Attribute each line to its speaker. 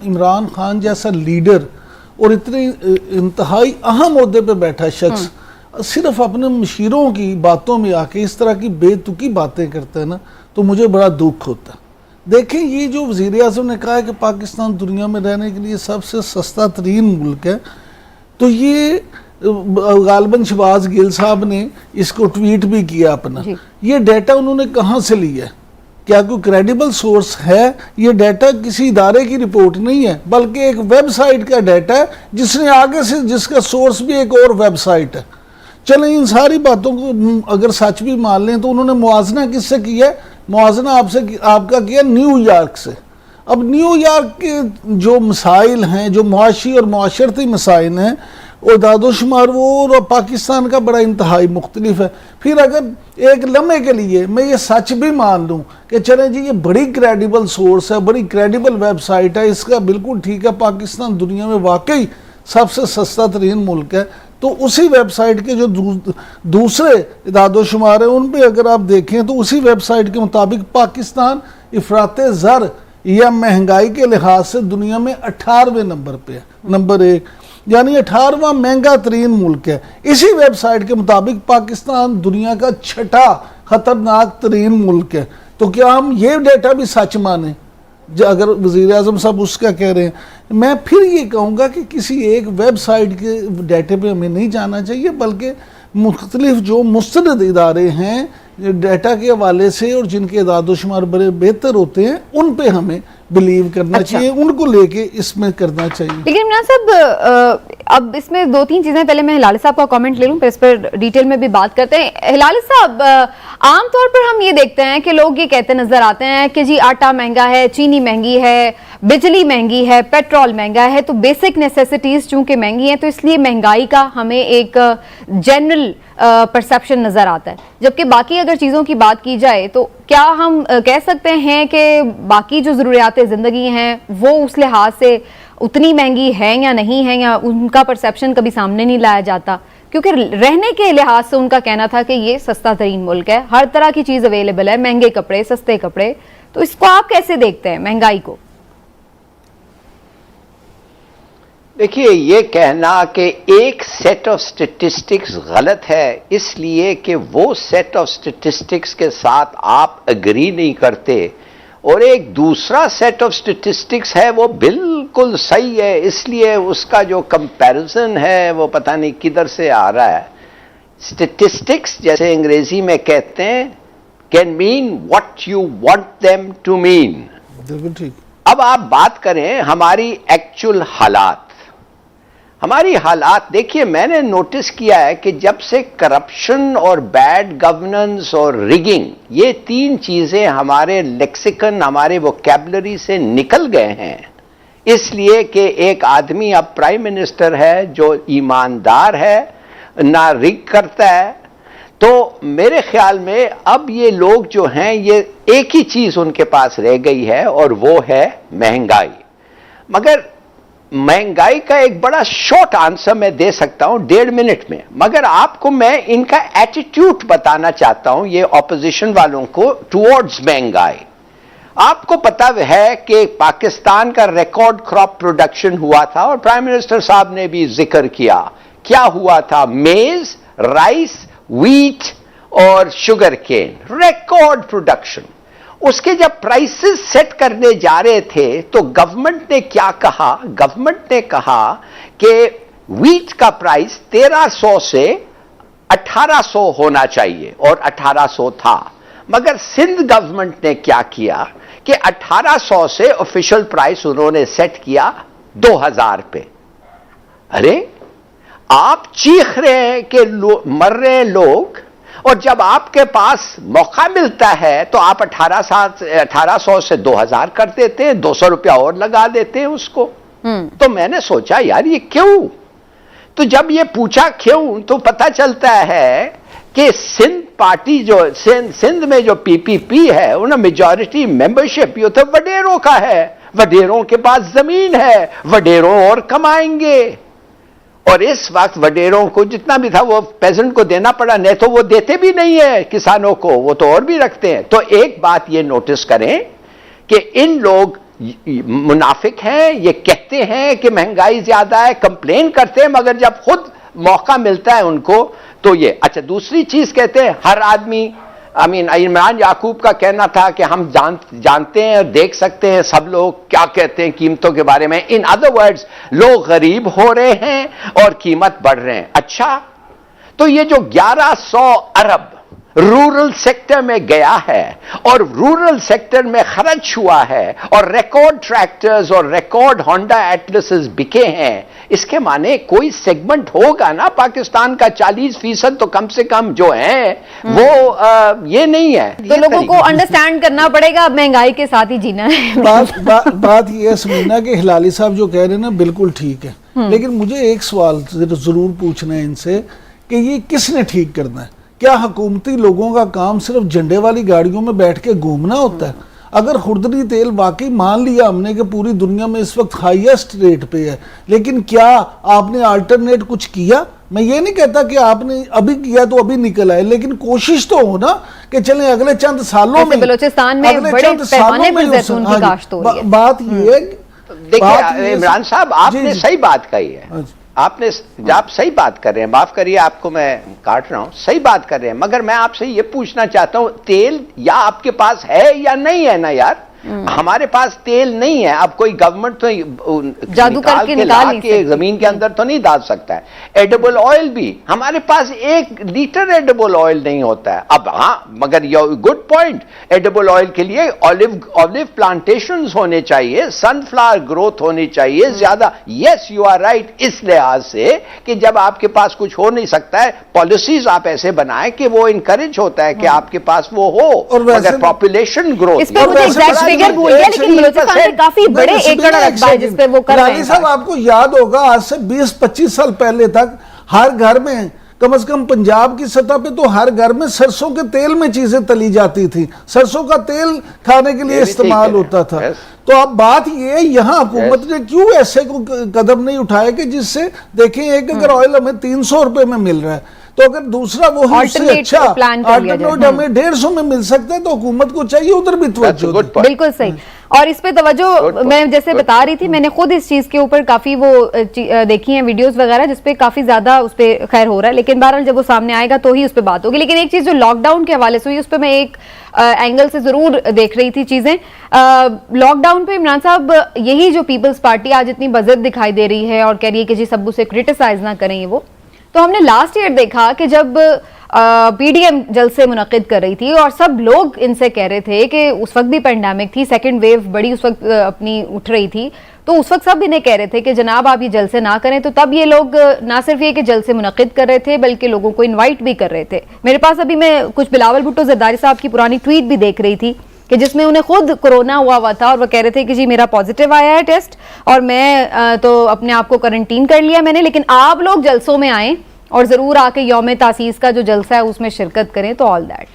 Speaker 1: इमरान खान जैसा लीडर और इतनी इंतहाई अहम ओहदे पे बैठा शख्स सिर्फ अपने मशीरों की बातों में आके इस तरह की बेतुकी बातें करता है ना, तो मुझे बड़ा दुख होता है। देखें, ये जो वज़ीर आज़म ने कहा है कि पाकिस्तान दुनिया में रहने के लिए सबसे सस्ता तरीन मुल्क है, तो ये गालिबन शहबाज गिल साहब ने इसको ट्वीट भी किया अपना। ये डाटा उन्होंने कहाँ से लिया है? क्या कोई क्रेडिबल सोर्स है? ये डाटा किसी इदारे की रिपोर्ट नहीं है, बल्कि एक वेबसाइट का डाटा है जिसने आगे से जिसका सोर्स भी एक और वेबसाइट है। चलें, इन सारी बातों को अगर सच भी मान लें तो उन्होंने मुआजना किससे किया है? मुआजना आपका किया न्यूयॉर्क से। अब न्यूयॉर्क के जो मसाइल हैं, जो मुआशी और मुआशरती मसाइल हैं, और दादोशुमार वो और पाकिस्तान का बड़ा इंतहाई मुख्तलिफ है। फिर अगर एक लम्हे के लिए मैं ये सच भी मान लूँ कि चलें जी ये बड़ी क्रेडिबल सोर्स है, बड़ी क्रेडिबल वेबसाइट है, इसका बिल्कुल ठीक है, पाकिस्तान दुनिया में वाकई सबसे सस्ता तरीन मुल्क है, तो उसी वेबसाइट के जो दूसरे इदादोशुमार हैं उन पे अगर आप देखें तो उसी वेबसाइट के मुताबिक पाकिस्तान इफराते ज़र या महंगाई के लिहाज से दुनिया में 18वें नंबर पे है, नंबर 1, यानी 18वां महंगा तरीन मुल्क है। इसी वेबसाइट के मुताबिक पाकिस्तान दुनिया का 6ठा खतरनाक तरीन मुल्क है। तो क्या हम ये डेटा भी सच माने अगर वज़ीर आज़म साहब उसका कह रहे हैं? मैं फिर ये कहूँगा कि किसी एक वेबसाइट के डाटे पे हमें नहीं जाना चाहिए, बल्कि मुख्तलिफ जो मुस्तनद इदारे हैं डाटा के हवाले से और जिनके इदादोशुमार बड़े बेहतर होते हैं उन पे हमें बिलीव करना चाहिए, उनको लेके इसमें करना चाहिए।
Speaker 2: लेकिन इमरान साहब, अब इसमें 2-3 चीजें, पहले मैं हिलाली साहब का कमेंट ले लूं, फिर इस पर डिटेल में भी बात करते हैं। हिलाली साहब, आमतौर पर हम ये देखते हैं कि लोग ये कहते नजर आते हैं कि जी आटा महंगा है, चीनी महंगी है, बिजली महंगी है, पेट्रोल महंगा है, तो बेसिक नेसेसिटीज चूंकि महंगी हैं तो इसलिए महंगाई का हमें एक जनरल परसेप्शन नजर आता है। जबकि बाकी अगर चीजों की बात की जाए तो क्या हम कह सकते हैं कि बाकी जो ज़रूरियातें ज़िंदगी हैं वो उस लिहाज से उतनी महंगी है या नहीं है, या उनका परसेप्शन कभी सामने नहीं लाया जाता? क्योंकि रहने के लिहाज से उनका कहना था कि ये सस्ता तरीन मुल्क है, हर तरह की चीज़ अवेलेबल है, महंगे कपड़े, सस्ते कपड़े। तो इसको आप कैसे देखते हैं, महंगाई को?
Speaker 3: देखिए, ये कहना कि एक सेट ऑफ स्टैटिस्टिक्स गलत है इसलिए कि वो सेट ऑफ स्टैटिस्टिक्स के साथ आप एग्री नहीं करते, और एक दूसरा सेट ऑफ स्टैटिस्टिक्स है वो बिल्कुल सही है इसलिए उसका जो कंपैरिजन है वो पता नहीं किधर से आ रहा है। स्टैटिस्टिक्स, जैसे अंग्रेजी में कहते हैं, can mean what you want them to mean.
Speaker 1: बिल्कुल ठीक।
Speaker 3: अब आप बात करें हमारी एक्चुअल हालात, हमारी हालात देखिए, मैंने नोटिस किया है कि जब से करप्शन और बैड गवर्नेंस और रिगिंग, ये 3 चीजें हमारे लेक्सिकन, हमारे वोकैबुलरी से निकल गए हैं, इसलिए कि एक आदमी अब प्राइम मिनिस्टर है जो ईमानदार है, ना रिग करता है, तो मेरे ख्याल में अब ये लोग जो हैं ये एक ही चीज उनके पास रह गई है और वो है महंगाई। मगर महंगाई का एक बड़ा शॉर्ट आंसर मैं दे सकता हूं 1.5 मिनट में, मगर आपको मैं इनका एटीट्यूड बताना चाहता हूं, ये ऑपोजिशन वालों को टुवर्ड्स महंगाई। आपको पता है कि पाकिस्तान का रिकॉर्ड क्रॉप प्रोडक्शन हुआ था और प्राइम मिनिस्टर साहब ने भी जिक्र किया। क्या हुआ था? मेज, राइस, व्हीट और शुगर केन, रिकॉर्ड प्रोडक्शन। उसके जब प्राइसेस सेट करने जा रहे थे तो गवर्नमेंट ने क्या कहा? गवर्नमेंट ने कहा कि व्हीट का प्राइस 1300 से 1800 होना चाहिए, और 1800 था। मगर सिंध गवर्नमेंट ने क्या किया कि 1800 से ऑफिशियल प्राइस उन्होंने सेट किया 2000 पे। अरे, आप चीख रहे हैं कि मर रहे हैं लोग, और जब आपके पास मौका मिलता है तो आप 1800 से 2000 कर देते हैं, 200 रुपया और लगा देते हैं उसको। तो मैंने सोचा यार ये क्यों? तो जब ये पूछा क्यों तो पता चलता है कि सिंध पार्टी जो सिंध में जो पीपीपी है उन्हें मेजॉरिटी मेंबरशिप ये तो वडेरों का है, वडेरों के पास जमीन है, वडेरों और कमाएंगे, और इस वक्त वडेरों को जितना भी था वो पेजेंट को देना पड़ा, नहीं तो वो देते भी नहीं है किसानों को, वो तो और भी रखते हैं। तो एक बात ये नोटिस करें कि इन लोग मुनाफिक हैं, ये कहते हैं कि महंगाई ज्यादा है, कंप्लेन करते हैं, मगर जब खुद मौका मिलता है उनको तो ये अच्छा। दूसरी चीज कहते हैं हर आदमी, इमरान याकूब का कहना था कि हम जानते हैं और देख सकते हैं सब लोग क्या कहते हैं कीमतों के बारे में। इन अदर वर्ड्स, लोग गरीब हो रहे हैं और कीमत बढ़ रहे हैं। अच्छा, तो ये जो 1100 अरब रूरल सेक्टर में गया है और रूरल सेक्टर में खर्च हुआ है और रिकॉर्ड ट्रैक्टर्स और रिकॉर्ड होंडा एटलसेस बिके हैं, इसके माने कोई सेगमेंट होगा ना पाकिस्तान का 40% तो कम से कम जो है वो ये नहीं है।
Speaker 2: तो लोगों को अंडरस्टैंड करना पड़ेगा, अब महंगाई के साथ ही जीना है।
Speaker 1: बात ये है समीना कि हिलाली साहब जो कह रहे हैं ना बिल्कुल ठीक है, लेकिन मुझे एक सवाल जरूर पूछना है इनसे कि ये किसने ठीक करना है? क्या हुकूमती लोगों का काम सिर्फ झंडे वाली गाड़ियों में बैठ के घूमना होता है? अगर खुर्दरी तेल वाकई मान लिया हमने कि पूरी दुनिया में इस वक्त हाईएस्ट रेट पे है, लेकिन क्या आपने अल्टरनेट कुछ किया? मैं ये नहीं कहता कि आपने अभी किया तो अभी निकल आए, लेकिन कोशिश तो हो ना कि चले अगले चंद सालों में
Speaker 2: बलूचिस्तान में बड़े पैमाने पर जैतून की काश्त हो रही है।
Speaker 1: बात ये है,
Speaker 3: देखिए इमरान साहब आपने सही बात कही है, आपने आप सही बात कर रहे हैं, माफ करिए आपको मैं काट रहा हूं, सही बात कर रहे हैं, मगर मैं आपसे ये पूछना चाहता हूं तेल या आपके पास है या नहीं है ना यार। हमारे पास तेल नहीं है, अब कोई गवर्नमेंट तो
Speaker 2: जादू करके निकाल
Speaker 3: के जमीन के अंदर तो नहीं डाल सकता है। एडिबल ऑयल भी हमारे पास 1 लीटर एडिबल ऑयल नहीं होता है। अब हाँ, मगर गुड पॉइंट, एडिबल ऑयल के लिए ऑलिव प्लांटेशंस होने चाहिए, सनफ्लावर ग्रोथ होनी चाहिए ज्यादा। यस यू आर राइट, इस लिहाज से कि जब आपके पास कुछ हो नहीं सकता है, पॉलिसीज आप ऐसे बनाए कि वो इनकरेज होता है कि आपके पास वो हो, मगर पॉपुलेशन ग्रोथ
Speaker 2: फिगर भूल गया, लेकिन बलूचिस्तान में काफी बड़े एकड़ रकबा है जिस पे वो कर रहे हैं।
Speaker 1: साहब आपको याद होगा आज से 20-25 साल पहले तक हर घर में, कम से कम पंजाब की सतह पे तो हर घर में सरसों के तेल में चीजें तली जाती थी, सरसों का तेल खाने के लिए इस्तेमाल होता था। तो अब बात ये, यहाँ हुकूमत ने क्यों ऐसे को कदम नहीं उठाया कि जिससे देखें एक अगर ऑयल हमें 300 रुपए में मिल रहा है तो अगर दूसरा वो उससे अच्छा अल्टरनेट हमें 150 में मिल सकता है, तो हुकूमत को चाहिए उधर भी तवज्जो।
Speaker 2: बिल्कुल सही। और इस पे तवज्जो मैं जैसे बता रही थी, मैंने खुद इस चीज के ऊपर काफी वो देखी हैं वीडियोस वगैरह जिसपे काफी ज्यादा उस पे खैर हो रहा है, लेकिन बहरहाल जब वो सामने आएगा तो ही उस पे बात होगी। लेकिन एक चीज जो लॉकडाउन के हवाले से हुई उस पे मैं एक एंगल से जरूर देख रही थी चीजें। लॉकडाउन पे इमरान साहब, यही जो पीपल्स पार्टी आज इतनी बज़द दिखाई दे रही है और कह रही है कि जी सब उसे क्रिटिसाइज ना करें, वो तो हमने लास्ट ईयर देखा कि जब पीडीएम जलसे मुनक्किद कर रही थी और सब लोग इनसे कह रहे थे कि उस वक्त भी पेंडेमिक थी, सेकंड वेव बड़ी उस वक्त अपनी उठ रही थी, तो उस वक्त सब इन्हें कह रहे थे कि जनाब आप ये जलसे ना करें। तो तब ये लोग ना सिर्फ ये कि जलसे मुनक्किद कर रहे थे बल्कि लोगों को इन्वाइट भी कर रहे थे। मेरे पास अभी मैं कुछ बिलावल भुट्टो जरदारी साहब की पुरानी ट्वीट भी देख रही थी कि जिसमें उन्हें खुद कोरोना हुआ था और वो कह रहे थे कि जी मेरा पॉजिटिव आया है टेस्ट और मैं तो अपने आप को क्वारंटीन कर लिया मैंने, लेकिन आप लोग जलसों में आए और जरूर आके यौम तासीस का जो जलसा है उसमें शिरकत करें। तो ऑल दैट